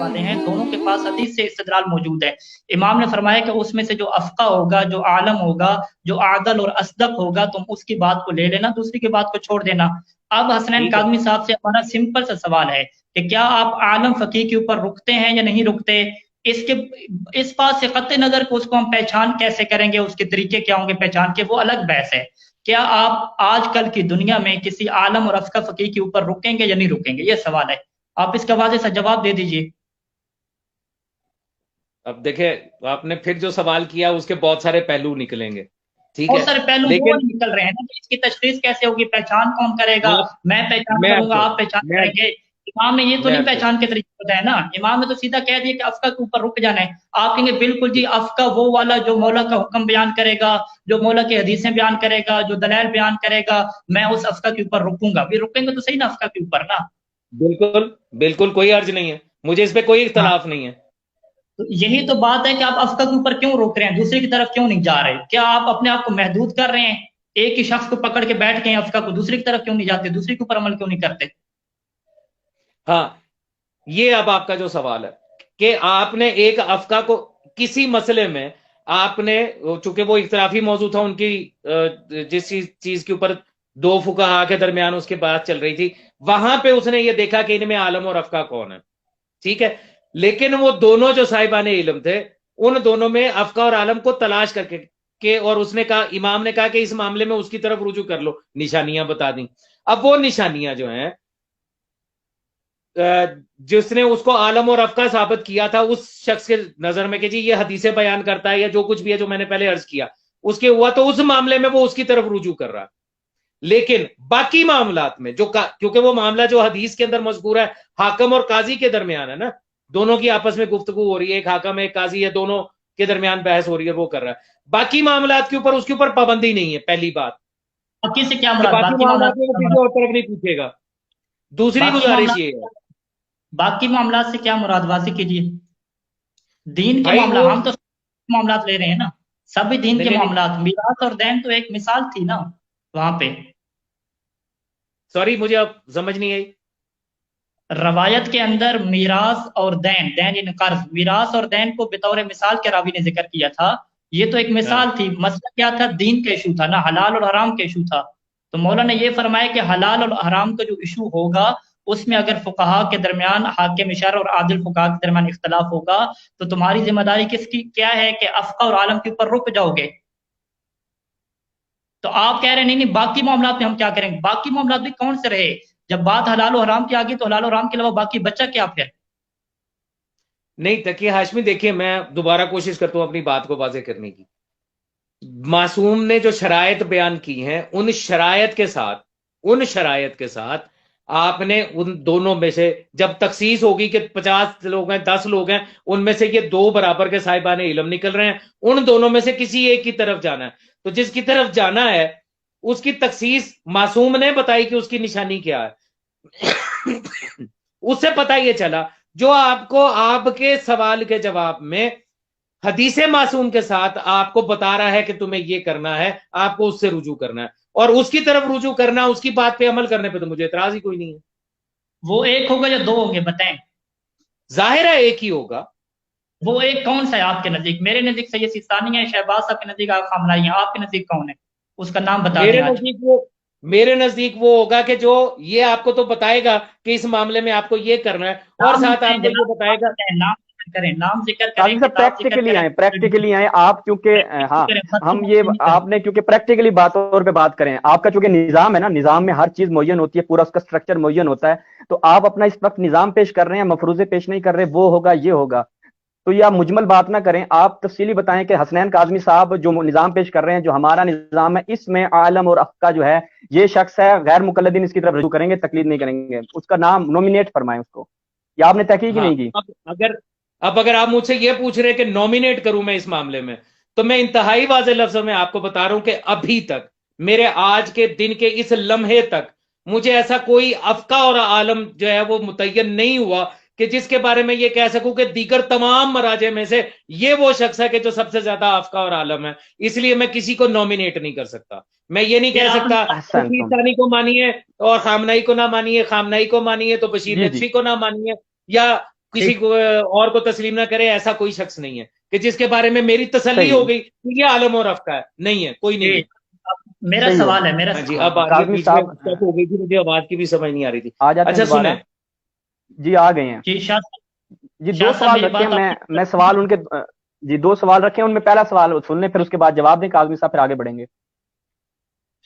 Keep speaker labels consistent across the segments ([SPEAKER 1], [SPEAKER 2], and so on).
[SPEAKER 1] والے ہیں دونوں کے پاس حدیث سے استدلال موجود ہے۔ امام نے فرمایا کہ اس میں سے جو افقہ ہوگا، جو عالم ہوگا، جو عادل اور اصدق ہوگا، تم اس کی بات کو لے لینا، دوسری کی بات کو چھوڑ دینا۔ اب حسنین
[SPEAKER 2] ٹھیک ہے،
[SPEAKER 1] کاظمی صاحب سے ہمارا سمپل سا سوال ہے کہ کیا آپ عالم فقیہ کے اوپر رکتے ہیں یا نہیں رکتے؟ اس بات سے قطع نظر کو اس کو ہم پہچان کیسے کریں گے، اس کے طریقے کیا ہوں گے پہچان کے، وہ الگ بحث ہے۔ کیا آپ آج کل کی دنیا میں کسی عالم اور افقہ فقیہ کے اوپر رکیں گے یا نہیں رکیں گے؟ یہ سوال ہے، آپ اس کا واضح سا جواب دے دیجئے۔
[SPEAKER 2] اب دیکھیں آپ نے پھر جو سوال کیا اس کے بہت سارے پہلو نکلیں گے، ٹھیک
[SPEAKER 1] بہت
[SPEAKER 2] ہے،
[SPEAKER 1] سارے پہلو وہ
[SPEAKER 2] لیکن
[SPEAKER 1] نکل رہے ہیں نا کہ اس کی تشخیص کیسے ہوگی، پہچان کون کرے گا؟
[SPEAKER 2] آپ
[SPEAKER 1] میں پہچان
[SPEAKER 2] میں
[SPEAKER 1] کروں
[SPEAKER 2] عرض
[SPEAKER 1] گا،
[SPEAKER 2] کرتا
[SPEAKER 1] آپ پہچان
[SPEAKER 2] میں
[SPEAKER 1] کریں گے؟ امام نے یہ تو
[SPEAKER 2] میں
[SPEAKER 1] نہیں
[SPEAKER 2] عرض کرتا
[SPEAKER 1] پہچان کے طریقے بتایا نا، امام نے تو سیدھا کہہ دیا کہ افقہ کے اوپر رک جانا ہے۔ آپ کہیں گے بالکل جی افقہ وہ والا جو مولا کا حکم بیان کرے گا، جو مولا کی حدیثیں بیان کرے گا، جو دلائل بیان کرے گا، میں اس افقہ کے اوپر رکوں گا۔ بھی رکیں گے تو صحیح نا افقہ کے اوپر نا؟
[SPEAKER 2] بالکل بالکل کوئی عرض نہیں ہے، مجھے اس پہ کوئی
[SPEAKER 1] ہاں،
[SPEAKER 2] اختلاف نہیں ہے۔
[SPEAKER 1] تو یہی تو بات ہے کہ آپ افقہ کے اوپر کیوں روک رہے ہیں، دوسرے کی طرف کیوں نہیں جا رہے؟ کیا آپ اپنے آپ کو محدود کر رہے ہیں؟ ایک ہی شخص کو پکڑ کے بیٹھ گئے ہیں افقہ کو، دوسری کی طرف کیوں نہیں جاتے، دوسری کے اوپر عمل کیوں نہیں کرتے؟
[SPEAKER 2] ہاں، یہ اب آپ کا جو سوال ہے کہ آپ نے ایک افقہ کو کسی مسئلے میں آپ نے، چونکہ وہ اختلافی موضوع تھا ان کی، جس چیز کے اوپر دو فقہا کے درمیان اس کے بات چل رہی تھی، وہاں پہ اس نے یہ دیکھا کہ ان میں عالم اور افقہ کون ہے، ٹھیک ہے، لیکن وہ دونوں جو صاحبان علم تھے ان دونوں میں افقہ اور عالم کو تلاش کر کے اور اس نے کہا، امام نے کہا کہ اس معاملے میں اس کی طرف رجوع کر لو، نشانیاں بتا دیں۔ اب وہ نشانیاں جو ہیں جس نے اس کو عالم اور افقہ ثابت کیا تھا اس شخص کے نظر میں کہ جی یہ حدیثیں بیان کرتا ہے یا جو کچھ بھی ہے جو میں نے پہلے عرض کیا اس کے ہوا، تو اس معاملے میں وہ اس کی طرف رجوع کر رہا۔ لیکن باقی معاملات میں جو کیونکہ وہ معاملہ جو حدیث کے اندر مذکور ہے حاکم اور قاضی کے درمیان ہے نا، دونوں کی آپس میں گفتگو ہو رہی ہے، ایک حاکم ہے ایک قاضی ہے، دونوں کے درمیان بحث ہو رہی ہے، وہ کر رہا ہے۔ باقی معاملات کے اوپر اس کے اوپر پابندی نہیں ہے، پہلی بات
[SPEAKER 1] باقی سے کیا
[SPEAKER 2] کہ
[SPEAKER 1] مراد؟
[SPEAKER 2] باقی
[SPEAKER 1] باقی معاملات
[SPEAKER 2] معاملات
[SPEAKER 1] سے
[SPEAKER 2] میں وہ
[SPEAKER 1] کیا
[SPEAKER 2] کسی
[SPEAKER 1] مراد؟
[SPEAKER 2] اور طرف نہیں پوچھے گا۔ دوسری
[SPEAKER 1] باقی
[SPEAKER 2] گزارش یہ ہے
[SPEAKER 1] معاملات، باقی معاملات سے کیا مراد واضح کیجیے۔ دین کے
[SPEAKER 2] بھائی،
[SPEAKER 1] معاملات،
[SPEAKER 2] وہ
[SPEAKER 1] ہم تو معاملات لے رہے ہیں نا، سبھی دین
[SPEAKER 2] نہیں
[SPEAKER 1] کے
[SPEAKER 2] نہیں نہیں،
[SPEAKER 1] معاملات۔ میراث اور دین تو ایک مثال تھی نا وہاں پہ۔
[SPEAKER 2] سوری مجھے اب سمجھ نہیں آئی۔
[SPEAKER 1] روایت کے اندر میراث اور دین، دین یعنی قرض، میراث اور دین کو بطور مثال کے راوی نے ذکر کیا تھا۔ یہ تو ایک
[SPEAKER 2] ہاں
[SPEAKER 1] مثال تھی، مسئلہ کیا تھا؟ دین کا ایشو تھا نا، حلال اور حرام کا ایشو تھا۔ تو مولا نے یہ فرمایا کہ حلال اور حرام کا جو ایشو ہوگا اس میں اگر فقہا کے درمیان، حاکم شرع اور عادل فقہا کے درمیان اختلاف ہوگا تو تمہاری ذمہ داری کس کی کیا ہے کہ افقہ اور عالم کے اوپر رک جاؤ گے۔ تو آپ کہہ رہے ہیں نہیں نہیں باقی معاملات میں ہم کیا کریں گے؟ باقی معاملات بھی کون سے رہے؟ جب بات حلال و حرام کی آگی تو حلال و حرام کے علاوہ باقی بچہ کیا پھر؟
[SPEAKER 2] نہیں، تقی ہاشمی دیکھیے میں دوبارہ کوشش کرتا ہوں اپنی بات کو واضح کرنے کی۔ معصوم نے جو شرائط بیان کی ہیں ان شرائط کے ساتھ آپ نے ان دونوں میں سے جب تخصیص ہوگی کہ 50 لوگ ہیں 10 لوگ ہیں ان میں سے یہ 2 برابر کے صاحبان علم نکل رہے ہیں، ان دونوں میں سے کسی ایک کی طرف جانا ہے، تو جس کی طرف جانا ہے اس کی تخصیص معصوم نے بتائی کہ اس کی نشانی کیا ہے۔ اس سے پتہ یہ چلا جو آپ کو آپ کے سوال کے جواب میں حدیث معصوم کے ساتھ آپ کو بتا رہا ہے کہ تمہیں یہ کرنا ہے، آپ کو اس سے رجوع کرنا ہے، اور اس کی طرف رجوع کرنا، اس کی بات پہ عمل کرنے پہ تو مجھے اعتراض ہی کوئی نہیں ہے۔
[SPEAKER 1] وہ ایک ہوگا یا دو ہوں گے بتائیں؟
[SPEAKER 2] ظاہر ہے ایک ہی ہوگا۔
[SPEAKER 1] وہ ایک کون سا ہے آپ کے نزدیک؟ میرے نزدیک سید سیستانی ہے، شہباز صاحب کے نزدیک آپ خامنائی ہیں، آپ کے نزدیک کون ہے؟ اس کا نام بتا دیں آج۔
[SPEAKER 2] میرے نزدیک وہ ہوگا کہ جو یہ آپ کو تو بتائے گا کہ اس معاملے میں آپ کو یہ کرنا ہے، اور
[SPEAKER 1] نام
[SPEAKER 2] ساتھ
[SPEAKER 1] بتائیں
[SPEAKER 2] آپ کو یہ
[SPEAKER 1] جناب،
[SPEAKER 2] بتائے گا۔
[SPEAKER 1] نام ذکر کریں، نام ذکر کریں،
[SPEAKER 3] قاضی صاحب
[SPEAKER 1] کتاب ذکر
[SPEAKER 3] پریکٹیکلی
[SPEAKER 1] کریں،
[SPEAKER 3] آئیں، پریکٹیکلی آئیں آپ، کیونکہ ہاں ہم یہ آپ نے کیونکہ پریکٹیکلی طور پہ بات کریں، آپ کا چونکہ نظام ہے نا، نظام میں ہر چیز معین ہوتی ہے، پورا اس کا اسٹرکچر معین ہوتا ہے، تو آپ اپنا اس وقت نظام پیش کر رہے ہیں، مفروضے پیش نہیں کر رہے، وہ ہوگا یہ ہوگا، تو یہ آپ مجمل بات نہ کریں، آپ تفصیلی بتائیں کہ حسنین کاظمی صاحب جو نظام پیش کر رہے ہیں، جو ہمارا نظام ہے، اس میں عالم اور افقہ جو ہے یہ شخص ہے، غیر مقلدین اس کی طرف رجوع کریں گے، تقلید نہیں کریں گے، اس کا نام نومینیٹ فرمائیں اس کو، یا آپ نے تحقیق ہی
[SPEAKER 2] ہاں،
[SPEAKER 3] نہیں کی؟
[SPEAKER 2] اگر آپ مجھ سے یہ پوچھ رہے کہ نومینیٹ کروں میں اس معاملے میں، تو میں انتہائی واضح لفظوں میں آپ کو بتا رہا ہوں کہ ابھی تک میرے آج کے دن کے اس لمحے تک مجھے ایسا کوئی افقہ اور عالم جو ہے وہ متعین نہیں ہوا کہ جس کے بارے میں یہ کہہ سکوں کہ دیگر تمام مراجع میں سے یہ وہ شخص ہے کہ جو سب سے زیادہ افقہ اور عالم ہے، اس لیے میں کسی کو نومینیٹ نہیں کر سکتا۔ میں یہ نہیں
[SPEAKER 1] پھر
[SPEAKER 2] کہہ
[SPEAKER 1] آپ
[SPEAKER 2] سکتا
[SPEAKER 3] احسن
[SPEAKER 2] کہ
[SPEAKER 3] تم،
[SPEAKER 2] ثانی کو مانیے اور خامنائی کو نہ مانیے، خامنائی کو مانیے تو بشیر
[SPEAKER 3] جی جی
[SPEAKER 2] لطفی کو نہ مانیے، یا کسی کو اور کو تسلیم نہ کرے، ایسا کوئی شخص نہیں ہے کہ جس کے بارے میں میری تسلی ہو گئی یہ عالم اور افقہ ہے، نہیں ہے، کوئی نہیں ہے۔
[SPEAKER 1] میرا سوال ہے، میرا
[SPEAKER 2] جی اب آگے بیچ میں ہو گئی تھی، مجھے آواز کی بھی سمجھ نہیں آ رہی تھی۔ اچھا سنیں
[SPEAKER 3] جی آ گئے ہیں جی، 2 سوال رکھے ہیں، میں سوال ان کے جی 2 سوال رکھے ہیں، ان میں پہلا سوال سن لیں پھر اس کے بعد جواب دیں کاظمی صاحب، پھر آگے بڑھیں گے۔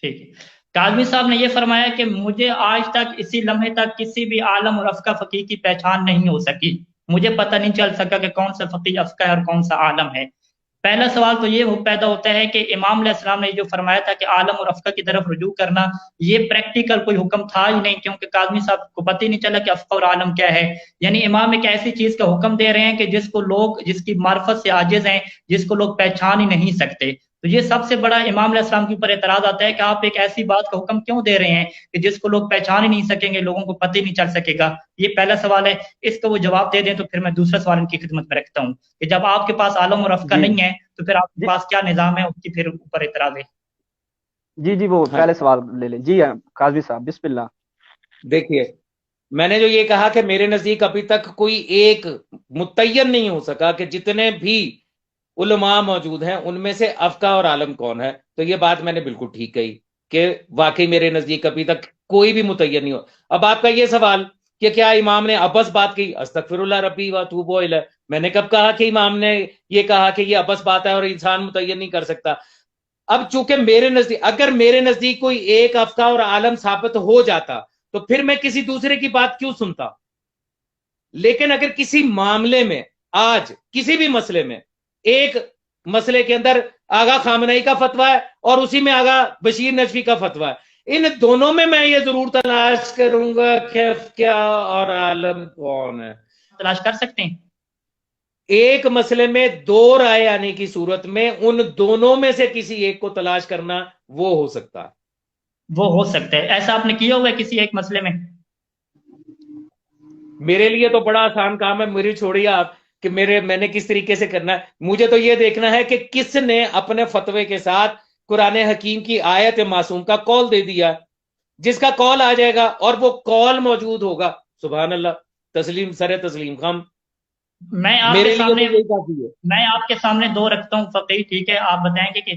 [SPEAKER 1] ٹھیک ہے۔ کاظمی صاحب نے یہ فرمایا کہ مجھے آج تک اسی لمحے تک کسی بھی عالم اور افقہ فقیہ کی پہچان نہیں ہو سکی، مجھے پتہ نہیں چل سکا کہ کون سا فقیہ افقہ ہے اور کون سا عالم ہے۔ پہلا سوال تو یہ پیدا ہوتا ہے کہ امام علیہ السلام نے جو فرمایا تھا کہ عالم اور افقہ کی طرف رجوع کرنا، یہ پریکٹیکل کوئی حکم تھا ہی نہیں، کیونکہ کاظمی صاحب کو پتہ ہی نہیں چلا کہ افقہ اور عالم کیا ہے۔ یعنی امام ایک ایسی چیز کا حکم دے رہے ہیں کہ جس کو لوگ، جس کی معرفت سے عاجز ہیں، جس کو لوگ پہچان ہی نہیں سکتے۔ تو یہ سب سے بڑا امام علیہ السلام کے اوپر اعتراض آتا ہے کہ آپ ایک ایسی بات کا حکم کیوں دے رہے ہیں کہ جس کو لوگ پہچان ہی نہیں سکیں گے، لوگوں کو پتہ ہی نہیں چل سکے گا۔ یہ پہلا سوال ہے، اس کو وہ جواب دے دیں تو پھر میں دوسرا سوال ان کی خدمت میں رکھتا ہوں کہ جب آپ کے پاس عالم اور افقہ نہیں ہے تو پھر آپ کے پاس کیا نظام ہے، اس کی پھر اوپر اعتراض ہے۔
[SPEAKER 3] جی وہ پہلے سوال لے لیں جی قاضی صاحب، بسم اللہ۔
[SPEAKER 2] دیکھیے میں نے جو یہ کہا کہ میرے نزدیک ابھی تک کوئی ایک متعین نہیں ہو سکا کہ جتنے بھی علماء موجود ہیں ان میں سے افقہ اور عالم کون ہے، تو یہ بات میں نے بالکل ٹھیک کہی کہ واقعی میرے نزدیک ابھی تک کوئی بھی متعین نہیں ہو۔ اب آپ کا یہ سوال کہ کیا امام نے ابس بات کی، استغفر اللہ ربی و اتوب الیہ، میں نے کب کہا کہ امام نے یہ کہا کہ یہ ابس بات ہے اور انسان متعین نہیں کر سکتا؟ اب چونکہ میرے نزدیک، اگر میرے نزدیک کوئی ایک افقہ اور عالم ثابت ہو جاتا تو پھر میں کسی دوسرے کی بات کیوں سنتا؟ لیکن اگر کسی معاملے میں، آج کسی بھی مسئلے میں، ایک مسئلے کے اندر آغا خامنہئی کا فتویٰ ہے اور اسی میں آغا بشیر نجفی کا فتویٰ ہے، ان دونوں میں یہ ضرور تلاش کروں گا کہ کیا اور عالم کون ہے۔
[SPEAKER 1] تلاش کر سکتے ہیں
[SPEAKER 2] ایک مسئلے میں 2 رائے آنے کی صورت میں ان دونوں میں سے کسی ایک کو تلاش کرنا وہ ہو سکتا ہے،
[SPEAKER 1] وہ ہو سکتا ہے۔ ایسا آپ نے کیا ہوا ہے کسی ایک مسئلے میں؟
[SPEAKER 2] میرے لیے تو بڑا آسان کام ہے، میری چھوڑیے آپ کہ میں نے کس طریقے سے کرنا ہے۔ مجھے تو یہ دیکھنا ہے کہ کس نے اپنے فتوے کے ساتھ قرآن حکیم کی آیت معصوم کا قول دے دیا، جس کا قول آ جائے گا اور وہ قول موجود ہوگا، سبحان اللہ، تسلیم سر تسلیم خم۔
[SPEAKER 1] میں آپ کے سامنے 2 رکھتا ہوں فقیہ، ٹھیک ہے؟ آپ بتائیں گے کہ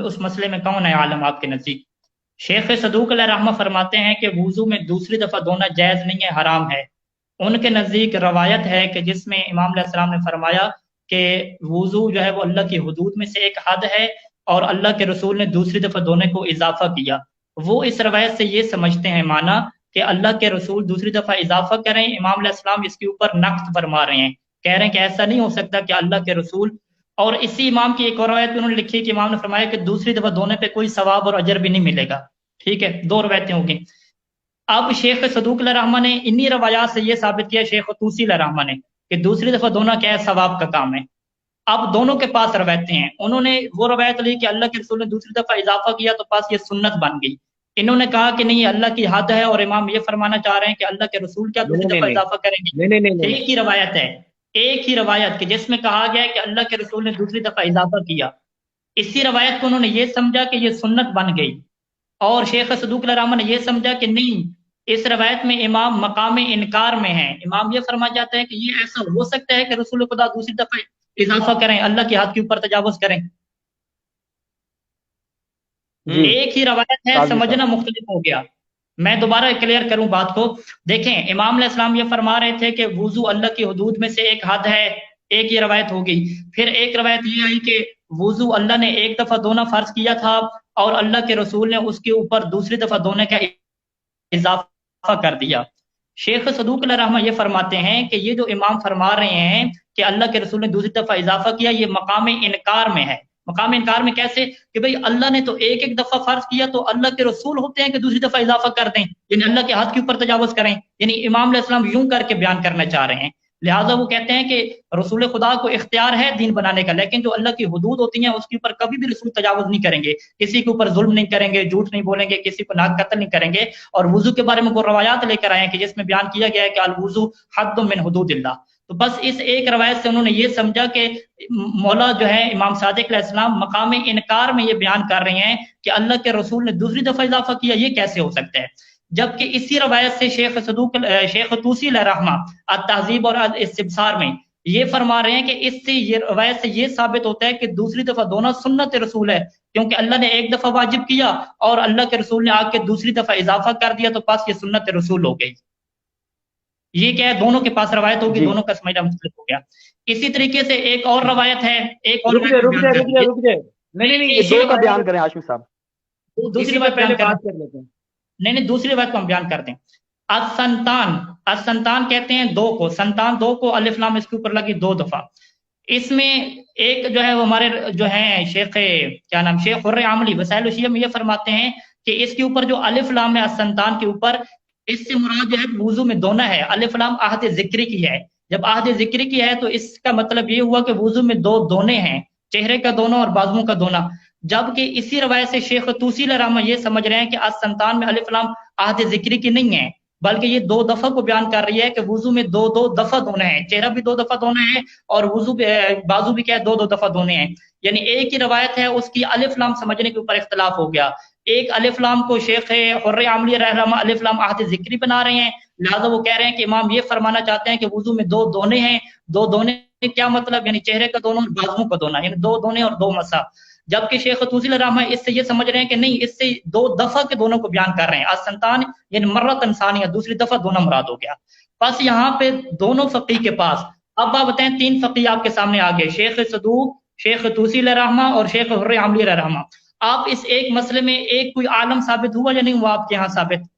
[SPEAKER 1] اس مسئلے میں کون ہے عالم آپ کے نزدیک؟ شیخ صدوق علیہ رحمہ فرماتے ہیں کہ وضو میں دوسری دفعہ دھونا جائز نہیں ہے، حرام ہے۔ ان کے نزدیک روایت ہے کہ جس میں امام علیہ السلام نے فرمایا کہ وضو جو ہے وہ اللہ کی حدود میں سے ایک حد ہے اور اللہ کے رسول نے دوسری دفعہ دھونے کو اضافہ کیا۔ وہ اس روایت سے یہ سمجھتے ہیں مانا کہ اللہ کے رسول دوسری دفعہ اضافہ کریں، امام علیہ السلام اس کے اوپر نقد فرما رہے ہیں، کہہ رہے ہیں کہ ایسا نہیں ہو سکتا کہ اللہ کے رسول، اور اسی امام کی ایک اور روایت انہوں نے لکھی کہ امام نے فرمایا کہ دوسری دفعہ دھونے پہ کوئی ثواب اور اجر بھی نہیں ملے گا، ٹھیک ہے؟ 2 روایتیں ہو گئیں۔ اب شیخ صدوق علیہ رحمہ نے انہی روایات سے یہ ثابت کیا، شیخ طوسی علیہ رحمہ نے، کہ دوسری دفعہ دھونا کیا ہے، ثواب کا کام ہے۔ اب دونوں کے پاس روایتیں ہیں، انہوں نے وہ روایت لی کہ اللہ کے رسول نے دوسری دفعہ اضافہ کیا تو پاس یہ سنت بن گئی، انہوں نے کہا کہ نہیں اللہ کی حد ہے، اور امام یہ فرمانا چاہ رہے ہیں کہ اللہ کے رسول کیا دوسری دفعہ اضافہ کریں گے؟ ایک ہی روایت ہے، ایک ہی روایت کہ جس میں کہا گیا ہے کہ اللہ کے رسول نے دوسری دفعہ اضافہ کیا، اسی روایت کو انہوں نے یہ سمجھا کہ یہ سنت بن گئی، اور شیخ صدوق علیہ رحمہ نے یہ سمجھا کہ نہیں، اس روایت میں امام مقام انکار میں ہیں، امام یہ فرما جاتا ہے کہ یہ ایسا ہو سکتا ہے کہ رسول خدا دوسری دفعہ اضافہ کریں، اللہ کی حد کے اوپر تجاوز کریں۔ ایک ہی روایت ہے، سمجھنا مختلف ہو گیا۔ میں دوبارہ کلیئر کروں بات کو، دیکھیں امام علیہ السلام یہ فرما رہے تھے کہ وضو اللہ کی حدود میں سے ایک حد ہے، ایک ہی روایت ہو گئی۔ پھر ایک روایت یہ آئی کہ وضو اللہ نے ایک دفعہ دھونا فرض کیا تھا اور اللہ کے رسول نے اس کے اوپر دوسری دفعہ دھونے کا اضافہ کر دیا۔ شیخ صدوق علیہ رحمہ یہ فرماتے ہیں کہ یہ جو امام فرما رہے ہیں کہ اللہ کے رسول نے دوسری دفعہ اضافہ کیا، یہ مقام انکار میں ہے۔ مقام انکار میں کیسے کہ بھئی اللہ نے تو ایک ایک دفعہ فرض کیا، تو اللہ کے رسول ہوتے ہیں کہ دوسری دفعہ اضافہ کر دیں، یعنی اللہ کے حد کے اوپر تجاوز کریں، یعنی امام علیہ السلام یوں کر کے بیان کرنا چاہ رہے ہیں۔ لہٰذا وہ کہتے ہیں کہ رسول خدا کو اختیار ہے دین بنانے کا، لیکن جو اللہ کی حدود ہوتی ہیں اس کے اوپر کبھی بھی رسول تجاوز نہیں کریں گے، کسی کے اوپر ظلم نہیں کریں گے، جھوٹ نہیں بولیں گے، کسی کو ناک قتل نہیں کریں گے۔ اور وضو کے بارے میں وہ روایات لے کر آئے ہیں کہ جس میں بیان کیا گیا ہے کہ الوضو حد من حدود اللہ۔ تو بس اس ایک روایت سے انہوں نے یہ سمجھا کہ مولا جو ہے امام صادق علیہ السلام مقام انکار میں یہ بیان کر رہے ہیں کہ اللہ کے رسول نے دوسری دفعہ اضافہ کیا، یہ کیسے ہو سکتا ہے؟ جبکہ اسی روایت سے شیخ طوسی علیہ رحمہ التہذیب اور الاستبصار میں یہ فرما رہے ہیں کہ اس سے یہ روایت سے یہ ثابت ہوتا ہے کہ دوسری دفعہ دونوں سنت رسول ہے، کیونکہ اللہ نے ایک دفعہ واجب کیا اور اللہ کے رسول نے آ کے دوسری دفعہ اضافہ کر دیا، تو پاس یہ سنت رسول ہو گئی۔ یہ کیا ہے، دونوں کے پاس روایت ہوگی،
[SPEAKER 3] جی
[SPEAKER 1] دونوں کا سمجھنا مختلف ہو گیا۔ اسی طریقے سے ایک اور روایت ہے، ایک اور
[SPEAKER 2] رک جائے نہیں
[SPEAKER 3] یہ دو کا بیان کریں ہاشمی صاحب،
[SPEAKER 1] دوسری بات
[SPEAKER 2] پہلے بات کر لیتے ہیں۔
[SPEAKER 1] نہیں دوسری بات کو ہم بیان کرتے ہیں۔ السنتان کہتے ہیں دو کو، سنتان دو کو، الف لام اس کے اوپر لگی دو دفعہ۔ اس میں ایک جو ہے وہ ہمارے جو ہیں شیخ کیا نام، شیخ حر عاملی وسائل الشیعہ میں یہ فرماتے ہیں کہ اس کے اوپر جو الف لام ہے السنتان کے اوپر، اس سے مراد جو ہے وضو میں دونا ہے۔ الف لام عہد ذکری کی ہے، جب عہد ذکری کی ہے تو اس کا مطلب یہ ہوا کہ وضو میں دو دونے ہیں، چہرے کا دونا اور بازوؤں کا دونا۔ جبکہ اسی روایت سے شیخ طوسی علیہ رحمہ یہ سمجھ رہے ہیں کہ السنتان میں الف لام عہد ذکری کی نہیں ہے، بلکہ یہ دو دفعہ کو بیان کر رہی ہے کہ وضو میں دو دفعہ دھونا ہے، چہرہ بھی دو دفعہ دھونا ہے اور بازو بھی کیا ہے دو دفعہ دھونے ہیں۔ یعنی ایک ہی روایت ہے، اس کی الف لام سمجھنے کے اوپر اختلاف ہو گیا۔ ایک الف لام کو شیخ حر عاملی رحمہ الف لام عہد ذکری بنا رہے ہیں، لہذا وہ کہہ رہے ہیں کہ امام یہ فرمانا چاہتے ہیں کہ وضو میں دو دونے ہیں۔ دو دونے کیا مطلب، یعنی چہرے کا دونوں اور بازوؤں کا دونا، یعنی دو دونے اور دو مسا۔ جبکہ شیخ طوسی علیہ رحمہ اس سے یہ سمجھ رہے ہیں کہ نہیں، اس سے دو دفعہ کے دونوں کو بیان کر رہے ہیں۔ السنتان یعنی مرۃ ثانیہ، دوسری دفعہ دونوں مراد ہو گیا۔ بس یہاں پہ دونوں فقی کے پاس اب آپ بتائیں، تین فقی آپ کے سامنے آ گئے، شیخ صدوق، شیخ طوسی علیہ رحمہ اور شیخ حر عاملی علیہ رحمہ۔ آپ اس ایک مسئلے میں ایک کوئی عالم ثابت ہوا یا نہیں ہوا آپ کے یہاں ثابت؟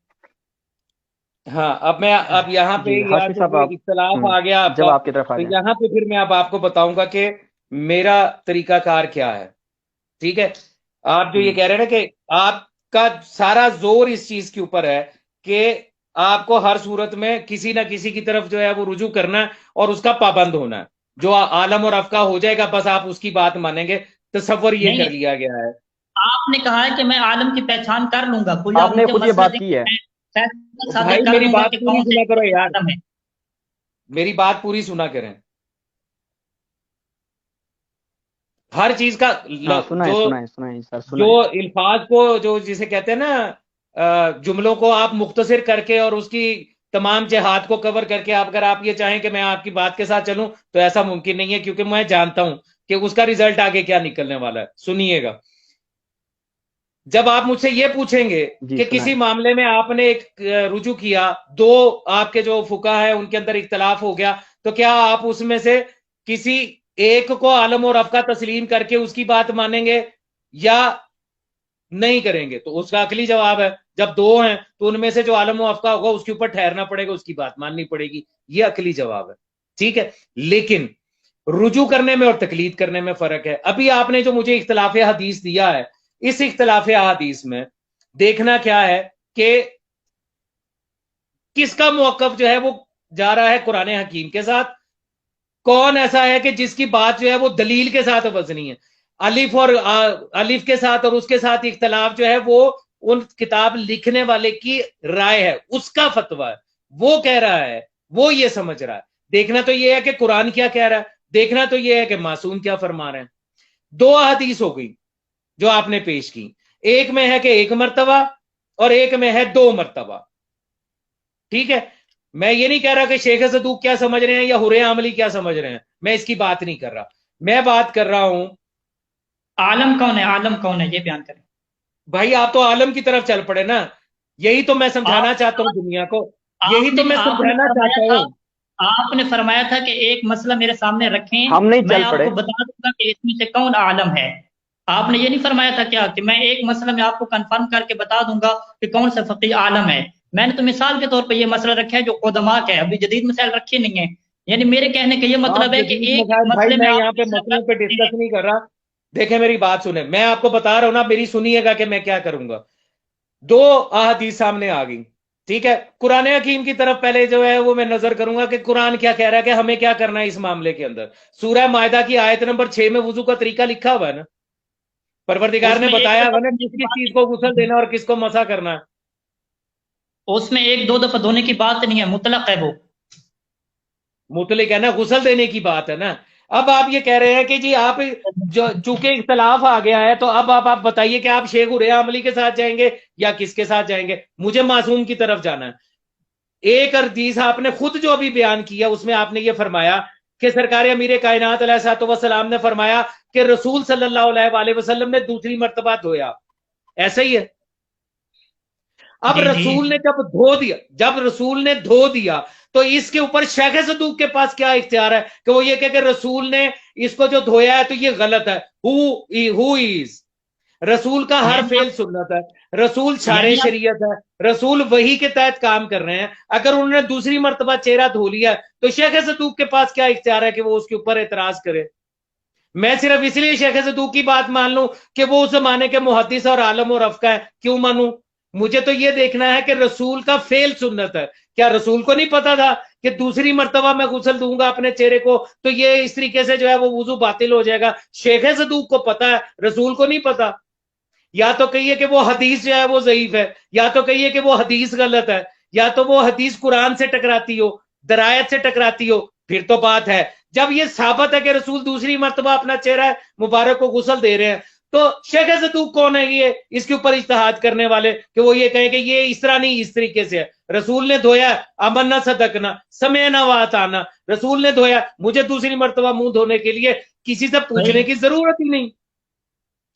[SPEAKER 2] ہاں اب یہاں پہ اختلاف آ گیا
[SPEAKER 3] جب آپ کی طرف آ
[SPEAKER 2] تو
[SPEAKER 3] گیا،
[SPEAKER 2] یہاں پہ پھر میں اب آپ کو بتاؤں گا کہ میرا طریقہ کار کیا ہے، ٹھیک ہے؟ آپ جو یہ کہہ رہے ہیں نا کہ آپ کا سارا زور اس چیز کے اوپر ہے کہ آپ کو ہر صورت میں کسی نہ کسی کی طرف جو ہے وہ رجوع کرنا ہے اور اس کا پابند ہونا ہے، جو عالم اور افقہ ہو جائے گا بس آپ اس کی بات مانیں گے۔ تصور یہ کر لیا گیا ہے۔
[SPEAKER 1] آپ نے کہا ہے کہ میں عالم کی پہچان کر لوں گا، کوئی
[SPEAKER 3] آپ نے خود یہ بات کی ہے۔
[SPEAKER 2] بھائی میری بات پوری سنا کرو یار، میری بات پوری سنا کریں۔ ہر چیز کا جو الفاظ کو جو جسے کہتے ہیں نا جملوں کو آپ مختصر کر کے اور اس کی تمام جہات کو کور کر کے اگر آپ یہ چاہیں کہ میں آپ کی بات کے ساتھ چلوں تو ایسا ممکن نہیں ہے، کیونکہ میں جانتا ہوں کہ اس کا ریزلٹ آگے کیا نکلنے والا ہے۔ سنیے گا، جب آپ مجھ سے یہ پوچھیں گے کہ کسی معاملے میں آپ نے ایک رجوع کیا، دو آپ کے جو فقہ ہیں ان کے اندر اختلاف ہو گیا، تو کیا آپ اس میں سے کسی ایک کو عالم اور افقہ تسلیم کر کے اس کی بات مانیں گے یا نہیں کریں گے؟ تو اس کا عقلی جواب ہے جب دو ہیں تو ان میں سے جو عالم و افقہ ہوگا اس کے اوپر ٹھہرنا پڑے گا، اس کی بات ماننی پڑے گی، یہ عقلی جواب ہے، ٹھیک ہے؟ لیکن رجوع کرنے میں اور تقلید کرنے میں فرق ہے۔ ابھی آپ نے جو مجھے اختلاف حدیث دیا ہے، اس اختلاف حدیث میں دیکھنا کیا ہے کہ کس کا موقف جو ہے وہ جا رہا ہے قرآن حکیم کے ساتھ، کون ایسا ہے کہ جس کی بات جو ہے وہ دلیل کے ساتھ وزنی ہے، الف کے ساتھ اور اس کے ساتھ اختلاف جو ہے وہ ان کتاب لکھنے والے کی رائے ہے، اس کا فتویٰ ہے، وہ کہہ رہا ہے، وہ یہ سمجھ رہا ہے۔ دیکھنا تو یہ ہے کہ قرآن کیا کہہ رہا ہے، دیکھنا تو یہ ہے کہ معصوم کیا فرما رہے ہیں۔ دو حدیث ہو گئی جو آپ نے پیش کی، ایک میں ہے کہ ایک مرتبہ اور ایک میں ہے دو مرتبہ، ٹھیک ہے؟ میں یہ نہیں کہہ رہا کہ شیخ صدوق کیا سمجھ رہے ہیں یا حر عاملی کیا سمجھ رہے ہیں، میں اس کی بات نہیں کر رہا، میں بات کر رہا ہوں
[SPEAKER 1] عالم کون ہے، عالم کون ہے یہ بیان کریں۔
[SPEAKER 2] بھائی آپ تو عالم کی طرف چل پڑے نا، یہی تو میں سمجھانا چاہتا ہوں دنیا کو، یہی تو میں سمجھانا چاہتا ہوں۔
[SPEAKER 1] آپ نے فرمایا تھا کہ ایک مسئلہ میرے سامنے رکھیں،
[SPEAKER 3] ہم نہیں
[SPEAKER 1] میں
[SPEAKER 3] چل
[SPEAKER 1] آپ
[SPEAKER 3] پڑے،
[SPEAKER 1] کو بتا دوں گا کہ اس میں سے کون عالم ہے۔ آپ نے یہ نہیں فرمایا تھا کیا کہ میں ایک مسئلہ میں آپ کو کنفرم کر کے بتا دوں گا کہ کون سا فقی عالم ہے؟ میں نے تو مثال کے طور پہ یہ مسئلہ رکھا ہے جو قدماء کا ہے، ابھی جدید مسائل رکھے نہیں ہیں۔ یعنی میرے کہنے کا یہ مطلب ہے کہ ایک مسئلے
[SPEAKER 2] میں یہاں پہ مسئلوں پہ ڈسکس نہیں کر رہا، دیکھیں میری بات سنیں، میں آپ کو بتا رہا ہوں نا، میری سنیے گا کہ میں کیا کروں گا۔ دو احادیث سامنے آ گئی، ٹھیک ہے؟ قرآن حکیم کی طرف پہلے جو ہے وہ میں نظر کروں گا کہ قرآن کیا کہہ رہا ہے کہ ہمیں کیا کرنا ہے اس معاملے کے اندر۔ سورہ مائدہ کی آیت نمبر 6 میں وضو کا طریقہ لکھا ہوا ہے نا، پروردگار نے بتایا ہوا نا کس کس چیز کو غسل دینا اور کس کو مسح کرنا ہے۔
[SPEAKER 1] اس میں ایک دو دفعہ دھونے کی بات نہیں ہے، مطلق ہے، وہ
[SPEAKER 2] مطلق ہے نا، غسل دینے کی بات ہے نا۔ اب آپ یہ کہہ رہے ہیں کہ جی آپ جو چونکہ اختلاف آ گیا ہے تو اب آپ بتائیے کہ آپ شیخ عریہ عملی کے ساتھ جائیں گے یا کس کے ساتھ جائیں گے؟ مجھے معصوم کی طرف جانا ہے۔ ایک حدیث آپ نے خود جو ابھی بیان کیا اس میں آپ نے یہ فرمایا کہ سرکار امیر کائنات علیہ الصلوۃ والسلام نے فرمایا کہ رسول صلی اللہ علیہ وآلہ وسلم نے دوسری مرتبہ دھویا، ایسا ہی ہے؟ اب رسول نے جب رسول نے دھو دیا تو اس کے اوپر شیخ صدوق کے پاس کیا اختیار ہے کہ وہ یہ کہ رسول نے اس کو جو دھویا ہے تو یہ غلط ہے؟ ہو از رسول کا ہر فعل سنت ہے، رسول شارع شریعت ہے، رسول وحی کے تحت کام کر رہے ہیں۔ اگر انہوں نے دوسری مرتبہ چہرہ دھو لیا تو شیخ صدوق کے پاس کیا اختیار ہے کہ وہ اس کے اوپر اعتراض کرے؟ میں صرف اس لیے شیخ صدوق کی بات مان لوں کہ وہ اس زمانے کے محدث اور عالم اور افقہ ہے، کیوں مانوں؟ مجھے تو یہ دیکھنا ہے کہ رسول کا فعل سنت ہے۔ کیا رسول کو نہیں پتا تھا کہ دوسری مرتبہ میں غسل دوں گا اپنے چہرے کو تو یہ اس طریقے سے جو ہے وہ وضو باطل ہو جائے گا؟ شیخ صدوق کو پتا ہے، رسول کو نہیں پتا۔ یا تو کہیے کہ وہ حدیث جو ہے وہ ضعیف ہے، یا تو کہیے کہ وہ حدیث غلط ہے، یا تو وہ حدیث قرآن سے ٹکراتی ہو، درایت سے ٹکراتی ہو، پھر تو بات ہے۔ جب یہ ثابت ہے کہ رسول دوسری مرتبہ اپنا چہرہ مبارک کو غسل دے رہے ہیں تو شیخ صدوق کون ہے یہ اس کے اوپر اجتہاد کرنے والے کہ وہ یہ کہیں کہ یہ اس طرح نہیں، اس طریقے سے ہے؟ رسول نے دھویا، آمنا صدقنا سمعنا واطعنا، رسول نے دھویا، مجھے دوسری مرتبہ منہ دھونے کے لیے کسی سے پوچھنے کی ضرورت ہی نہیں۔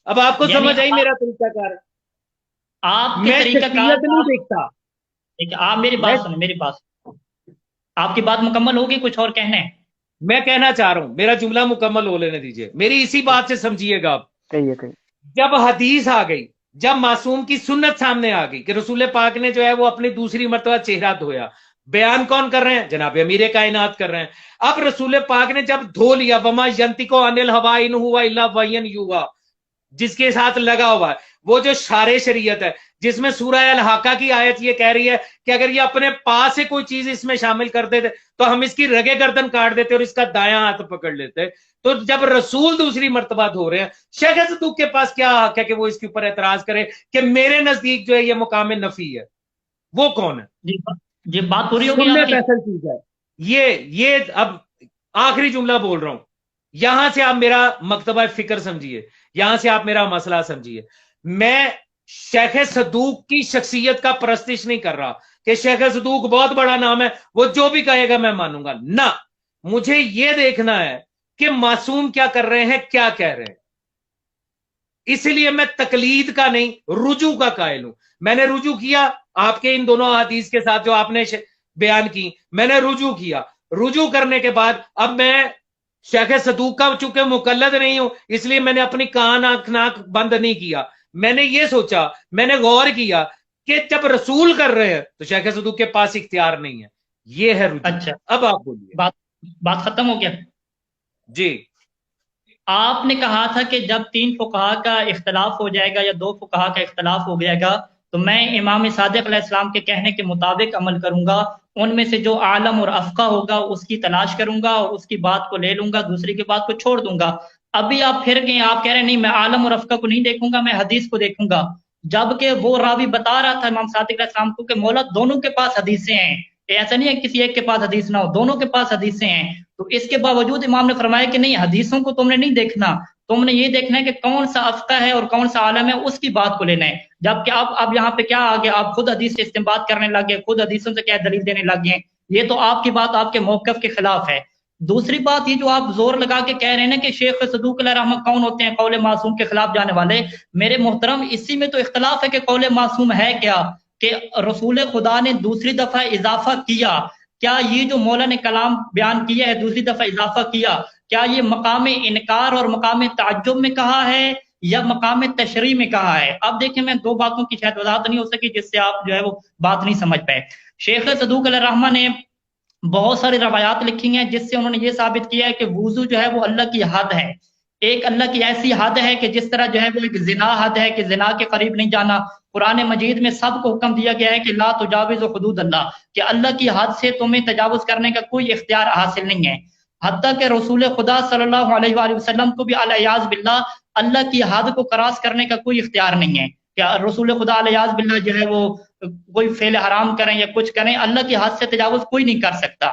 [SPEAKER 2] اب آپ کو سمجھ آئی میرا طریقہ کار؟
[SPEAKER 1] آپ
[SPEAKER 2] میں شخصیت نہیں دیکھتا۔
[SPEAKER 1] آپ میری بات سنیں، میری بات، آپ کی بات مکمل ہوگی، کچھ اور کہنا ہے؟
[SPEAKER 2] میں کہنا چاہ رہا ہوں، میرا جملہ مکمل ہو لینے دیجئے، میری اسی بات سے سمجھیے گا آپ۔ جب حدیث آ گئی، جب معصوم کی سنت سامنے آ گئی کہ رسول پاک نے جو ہے وہ اپنی دوسری مرتبہ چہرہ دھویا، بیان کون کر رہے ہیں؟ جناب امیر کائنات کر رہے ہیں۔ اب رسول پاک نے جب دھو لیا، وما ینطق عن الہوی ان ہوا الا وحی یوحی، جس کے ساتھ لگا ہوا ہے وہ جو شارع شریعت ہے، جس میں سورہ الحاقہ کی آیت یہ کہہ رہی ہے کہ اگر یہ اپنے پاس سے کوئی چیز اس میں شامل کر دیتے تو ہم اس کی رگے گردن کاٹ دیتے اور اس کا دایاں ہاتھ پکڑ لیتے۔ تو جب رسول دوسری مرتبہ دھو رہے ہیں، شیخ صدوق کے پاس کیا حق ہے کہ وہ اس کے اوپر اعتراض کرے کہ میرے نزدیک جو ہے یہ مقام نفی ہے؟ وہ کون ہے؟
[SPEAKER 1] جی بات پوری ہوگی۔
[SPEAKER 2] اصل چیز ہے یہ اب آخری جملہ بول رہا ہوں، یہاں سے آپ میرا مکتبہ فکر سمجھیے، یہاں سے آپ میرا مسئلہ سمجھیے۔ میں شیخ صدوق کی شخصیت کا پرستش نہیں کر رہا کہ شیخ صدوق بہت بڑا نام ہے، وہ جو بھی کہے گا میں مانوں گا، نہ، مجھے یہ دیکھنا ہے کہ معصوم کیا کر رہے ہیں، کیا کہہ رہے ہیں۔ اس لیے میں تقلید کا نہیں، رجوع کا قائل ہوں۔ میں نے رجوع کیا آپ کے ان دونوں حدیث کے ساتھ جو آپ نے بیان کی، میں نے رجوع کیا۔ رجوع کرنے کے بعد اب میں شیخ صدوق کا چونکہ مقلد نہیں ہوں، اس لیے میں نے اپنی کان آنکھ ناک بند نہیں کیا۔ میں نے یہ سوچا، میں نے غور کیا کہ جب رسول کر رہے ہیں تو شیخ صدوق کے پاس اختیار نہیں ہے، یہ ہے رجوع۔
[SPEAKER 1] اچھا،
[SPEAKER 2] اب آپ بولیے۔
[SPEAKER 1] بات ختم ہو گیا؟
[SPEAKER 2] جی،
[SPEAKER 1] آپ نے کہا تھا کہ جب 3 فقہا کا اختلاف ہو جائے گا یا 2 فقہا کا اختلاف ہو جائے گا تو میں امام صادق علیہ السلام کے کہنے کے مطابق عمل کروں گا، ان میں سے جو عالم اور افقہ ہوگا اس کی تلاش کروں گا اور اس کی بات کو لے لوں گا، دوسری کی بات کو چھوڑ دوں گا۔ ابھی آپ پھر گئے، آپ کہہ رہے ہیں نہیں میں عالم اور افقہ کو نہیں دیکھوں گا، میں حدیث کو دیکھوں گا، جبکہ وہ راوی بتا رہا تھا امام صادق علیہ السلام کو کہ مولا دونوں کے پاس حدیثیں ہیں، ایسا نہیں ہے کسی ایک کے پاس حدیث نہ ہو، دونوں کے پاس حدیثیں ہیں۔ تو اس کے باوجود امام نے فرمایا کہ نہیں، حدیثوں کو تم نے نہیں دیکھنا، تم نے یہ دیکھنا ہے کہ کون سا افقہ ہے اور کون سا عالم ہے، اس کی بات کو لینا ہے۔ جبکہ اب یہاں پہ کیا آگے، آپ خود حدیث سے استنباط کرنے لگے، خود حدیثوں سے کیا دلیل دینے لگے ہیں، یہ تو آپ کی بات آپ کے موقف کے خلاف ہے۔ دوسری بات یہ جو آپ زور لگا کے کہہ رہے ہیں نا کہ شیخ صدوق علیہ رحمہ کون ہوتے ہیں قول معصوم کے خلاف جانے والے، میرے محترم اسی میں تو اختلاف ہے کہ قول معصوم ہے کیا، کہ رسول خدا نے دوسری دفعہ اضافہ کیا، کیا یہ جو مولا نے کلام بیان کیا ہے دوسری دفعہ اضافہ کیا، کیا یہ مقام انکار اور مقام تعجب میں کہا ہے یا مقام تشریح میں کہا ہے؟ اب دیکھیں میں 2 باتوں کی شاید وضاحت نہیں ہو سکی جس سے آپ جو ہے وہ بات نہیں سمجھ پائے۔ شیخ صدوق علیہ الرحمہ نے بہت ساری روایات لکھی ہیں جس سے انہوں نے یہ ثابت کیا ہے کہ وضو جو ہے وہ اللہ کی حد ہے، ایک اللہ کی ایسی حد ہے کہ جس طرح جو ہے وہ ایک زنا حد ہے کہ زنا کے قریب نہیں جانا۔ قرآن مجید میں سب کو حکم دیا گیا ہے کہ لا تجاوز حدود اللہ، کہ اللہ کی حد سے تمہیں تجاوز کرنے کا کوئی اختیار حاصل نہیں ہے، حتیٰ کہ رسول خدا صلی اللہ علیہ وآلہ وسلم کو بھی الیاذ باللہ اللہ کی حد کو کراس کرنے کا کوئی اختیار نہیں ہے، کہ رسول خدا الیاذ باللہ جو ہے وہ کوئی فعل حرام کریں یا کچھ کریں، اللہ کی حد سے تجاوز کوئی نہیں کر سکتا۔